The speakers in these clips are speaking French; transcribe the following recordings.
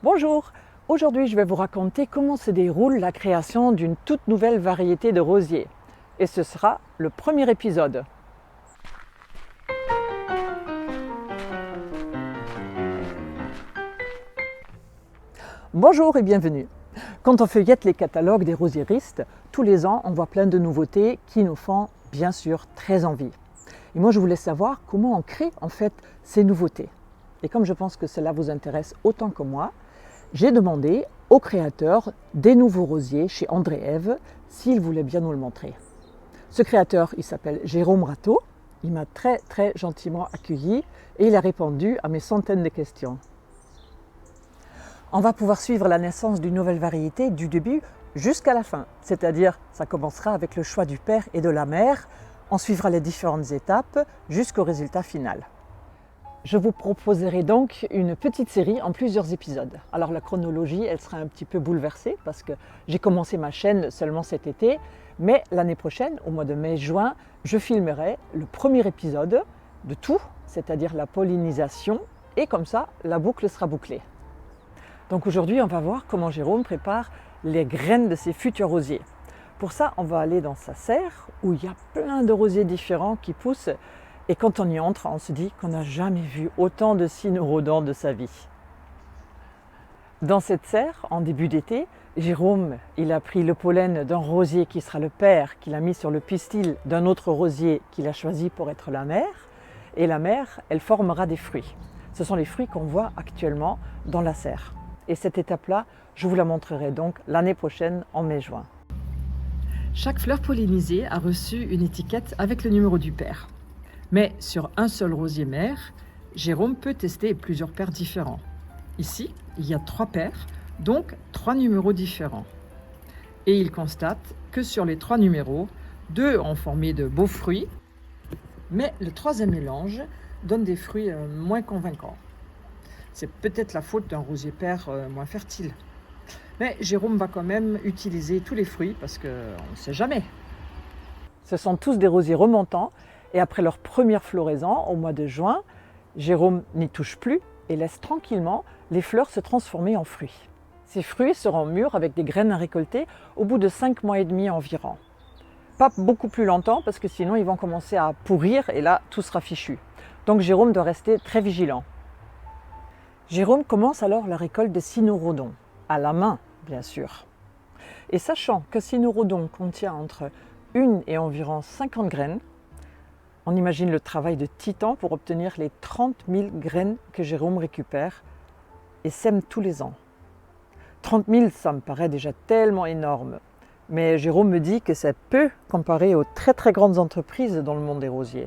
Bonjour, aujourd'hui je vais vous raconter comment se déroule la création d'une toute nouvelle variété de rosiers. Et ce sera le premier épisode. Bonjour et bienvenue. Quand on feuillette les catalogues des rosieristes, tous les ans on voit plein de nouveautés qui nous font bien sûr très envie. Et moi je voulais savoir comment on crée en fait ces nouveautés. Et comme je pense que cela vous intéresse autant que moi, j'ai demandé au créateur des nouveaux rosiers chez André Ève s'il voulait bien nous le montrer. Ce créateur, il s'appelle Jérôme Rateau. Il m'a très gentiment accueilli et il a répondu à mes centaines de questions. On va pouvoir suivre la naissance d'une nouvelle variété du début jusqu'à la fin. C'est-à-dire, ça commencera avec le choix du père et de la mère. On suivra les différentes étapes jusqu'au résultat final. Je vous proposerai donc une petite série en plusieurs épisodes. Alors la chronologie, elle sera un petit peu bouleversée parce que j'ai commencé ma chaîne seulement cet été, mais l'année prochaine, au mois de mai-juin, je filmerai le premier épisode de tout, c'est-à-dire la pollinisation, et comme ça, la boucle sera bouclée. Donc aujourd'hui, on va voir comment Jérôme prépare les graines de ses futurs rosiers. Pour ça, on va aller dans sa serre où il y a plein de rosiers différents qui poussent. Et quand on y entre, on se dit qu'on n'a jamais vu autant de cynorrhodons de sa vie. Dans cette serre, en début d'été, Jérôme, il a pris le pollen d'un rosier qui sera le père, qu'il a mis sur le pistil d'un autre rosier qu'il a choisi pour être la mère. Et la mère, elle formera des fruits. Ce sont les fruits qu'on voit actuellement dans la serre. Et cette étape-là, je vous la montrerai donc l'année prochaine en mai-juin. Chaque fleur pollinisée a reçu une étiquette avec le numéro du père. Mais sur un seul rosier mère, Jérôme peut tester plusieurs pairs différents. Ici, il y a 3 pairs, donc 3 numéros différents. Et il constate que sur les 3 numéros, 2 ont formé de beaux fruits, mais le 3e mélange donne des fruits moins convaincants. C'est peut-être la faute d'un rosier père moins fertile. Mais Jérôme va quand même utiliser tous les fruits parce qu'on ne sait jamais. Ce sont tous des rosiers remontants. Et après leur première floraison, au mois de juin, Jérôme n'y touche plus et laisse tranquillement les fleurs se transformer en fruits. Ces fruits seront mûrs avec des graines à récolter au bout de 5 mois et demi environ. Pas beaucoup plus longtemps parce que sinon ils vont commencer à pourrir et là tout sera fichu. Donc Jérôme doit rester très vigilant. Jérôme commence alors la récolte des cynorrhodons, à la main bien sûr. Et sachant que cynorrhodon contient entre 1 et environ 50 graines, on imagine le travail de titan pour obtenir les 30 000 graines que Jérôme récupère et sème tous les ans. 30 000, ça me paraît déjà tellement énorme. Mais Jérôme me dit que c'est peu comparé aux très grandes entreprises dans le monde des rosiers.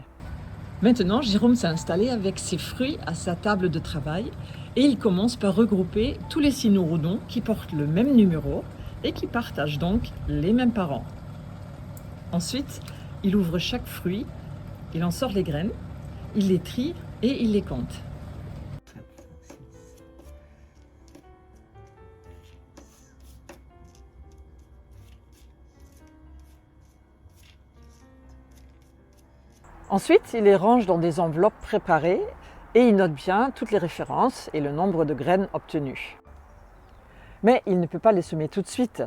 Maintenant, Jérôme s'est installé avec ses fruits à sa table de travail et il commence par regrouper tous les cynorrhodons qui portent le même numéro et qui partagent donc les mêmes parents. Ensuite, il ouvre chaque fruit. Il en sort les graines, il les trie et il les compte. Ensuite, il les range dans des enveloppes préparées et il note bien toutes les références et le nombre de graines obtenues. Mais il ne peut pas les semer tout de suite.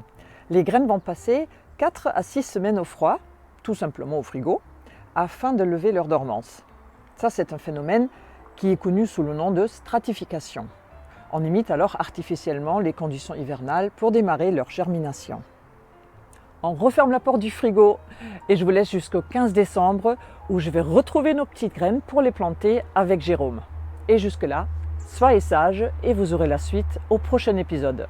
Les graines vont passer 4 à 6 semaines au froid, tout simplement au frigo, afin de lever leur dormance. Ça, c'est un phénomène qui est connu sous le nom de stratification. On imite alors artificiellement les conditions hivernales pour démarrer leur germination. On referme la porte du frigo et je vous laisse jusqu'au 15 décembre où je vais retrouver nos petites graines pour les planter avec Jérôme. Et jusque-là, soyez sages et vous aurez la suite au prochain épisode.